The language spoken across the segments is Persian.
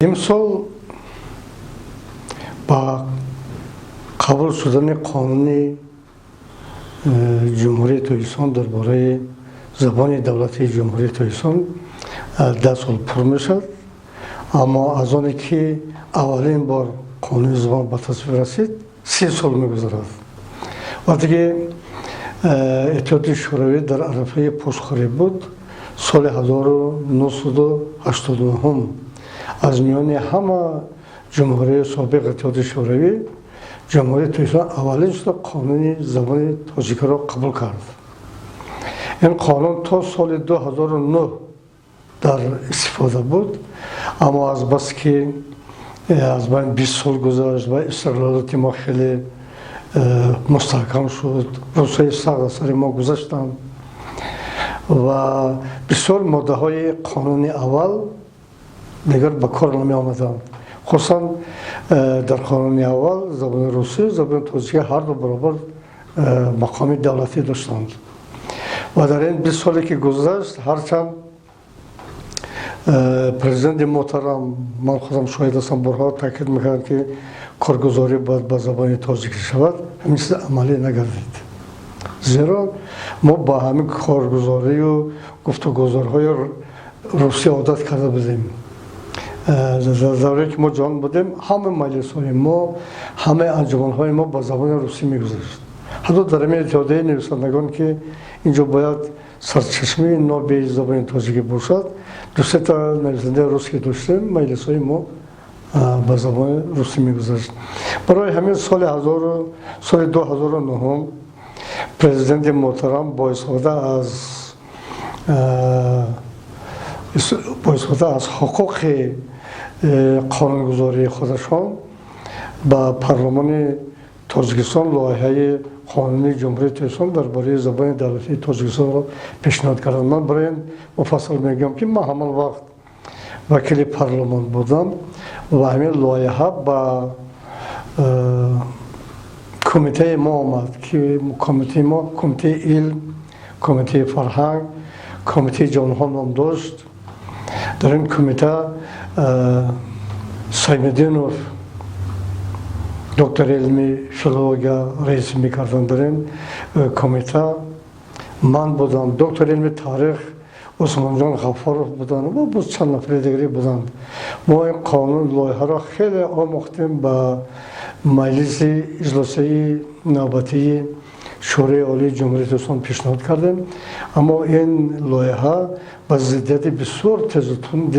امسال با قبول شدن قانون جمهوری تویسان درباره زبان دولتی جمهوری تویسان 10 سال پر میشد. اما از آنی که اولین بار قانون زبان به تصویب رسید 30 سال میگذرد. وقتی که اتحادیه شوروی در عرصه پشتخوری بود، سال 1989 از میان همه جمهوری سابق اتحادیه شوروی جمهوری تویسان اولین شد قانون زبان تاجیکی را قبول کرد. این قانون تا سال 2009 در استفاده بود، اما از بس که از بین 20 سال گذشت و استقلالات ما خیلی مستحکم شد، روسای سخت سر ما گذاشتند و بسیار ماده های قانون اول دیگر به کار نمی آمدند. خصوصا در قانون اول زبان روسی زبان تاجیکی هر دو برابر مقام دولتی داشتند و در این 20 سالی که گذشت هرچند پرزیدنت محترم من خودم شاهد هستم بارها تاکید میکرد که کارگزاری باید به زبان تاجیکی شود، همین چیز عملی نگردید. زیرا ما با همین کارگزاری و گفتگوهای روسی عادت کرده بودیم. در دوره که ما جوان بودیم همه مجلس های ما، همه انجمن های ما با زبان روسی میگذشت. حتی در همین اتحادیه نویسندگان که اینجا باید سرچشمه ناب زبان تاجیکی باشد، دو سه تا نویسنده روسی داشتیم، مجلس های ما با زبان روسی میگذشت. برای همین سال 2009 پرزیدنت محترم با استفاده از حقوق قانونگذاری خودشان با پارلمان تاجیکستان لایحه قانون جمهوری تویسان درباره زبان دولتی تاجیکستان را پیشنهاد کردند. من برای این مفصل میگم که من همان وقت وکیل پارلمان بودم و همین لایحه با کمیته ما آمد که کمیته ما کمیته علم، کمیته فرهنگ، کمیته جانها نام داشت. در این کمیته سایمدینوف دکتر علمی فیلولوژیا رئیس میکردن. در این کمیته من بودم، دکتر علمی تاریخ عثمان جان غفارov بودن و باز چند نفر دیگری بودند. ما این قانون لایحه را خیلی آموختیم به مجلس اجلاسی نوبتی شورای عالی جمهوری تویسان پیشنهاد کردیم، اما این لایحه با ضدیت بسیار تیز و تند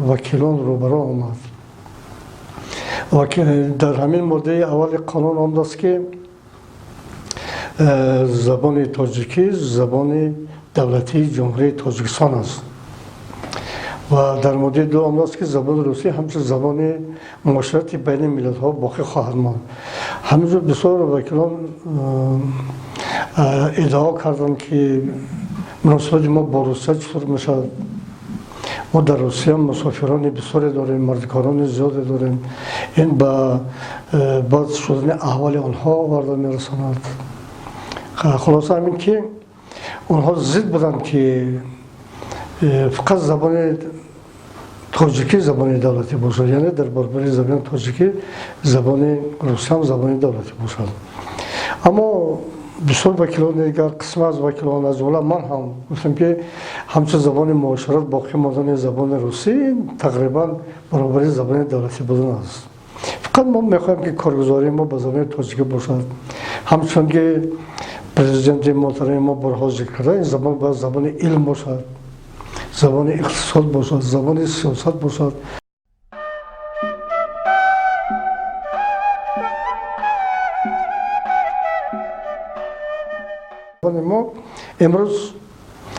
وکیلان روبرو آمد. در همین ماده اول قانون آمده است که زبان تاجیکی زبان دولتی جمهوری تاجیکستان است و در ماده دو آمده است که زبان روسی همچنین زبان معاشرت بین ملت ها باقی خواهد ماند. همینجور بسیار وکیلان ادعا کردند که مناسبت ما با روسیه چطور میشود. ما در روسیه مسافران بسیاری داریم، مردکاران زیادی داریم، این به بد شدن احوال آنها آورده میرساند. خلاصه همین که آنها ضد بودند که فقط زبان تاجیکی زبان دولتی باشد، یعنی در برابر زبان تاجیکی زبان روسی هم زبان دولتی باشد. اما بسیار وکیلان دیگر، قسم از وکیلان از جمله من هم گفتم که همچون زبان معاشرت باقی ماندن زبان روسی تقریبا برابر زبان دولتی بودن است. فقط ما میخوایم که کارگزاری ما به زبان تاجیکی باشد. همچون که پرزیدنت محترم ما بارها ذکر کرده، این زبان باید زبان علم باشد، زبان اقتصاد باشد، زبان سیاست باشد. ما امروز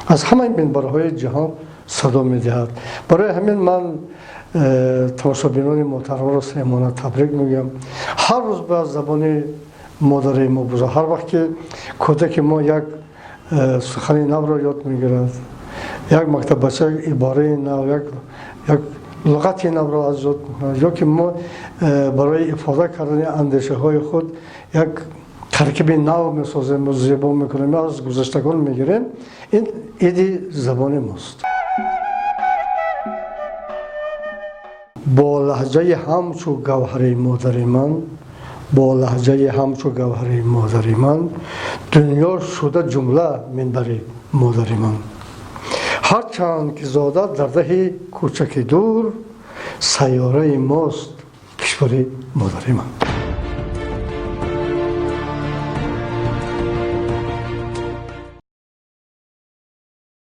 از همه این منبرهای جهان صدا میدهد. برای همین من تماشابینان محترم را صمیمانه تبریک میگم. هر روز به زبان مادری ما بوده. هر وقت که کودک ما یک سخنی نو را یاد میگیرد، یک مکتب بچه عباره نو، یک لغتی نو را از یاد میکند، یا که ما برای افاده کردن اندیشه های خود یک ترکیب نو میسازیم و زیبا میکنیم، از گذشتگان میگیریم. این ایدی زبان ماست. با لهجه همچو گوهر مادر من، با لهجه همچو گوهر مادر من، دنیا شده جمله منبر مادر من. هرچند که زاده در ده کوچک دور، سیاره ماست کشور مادر من.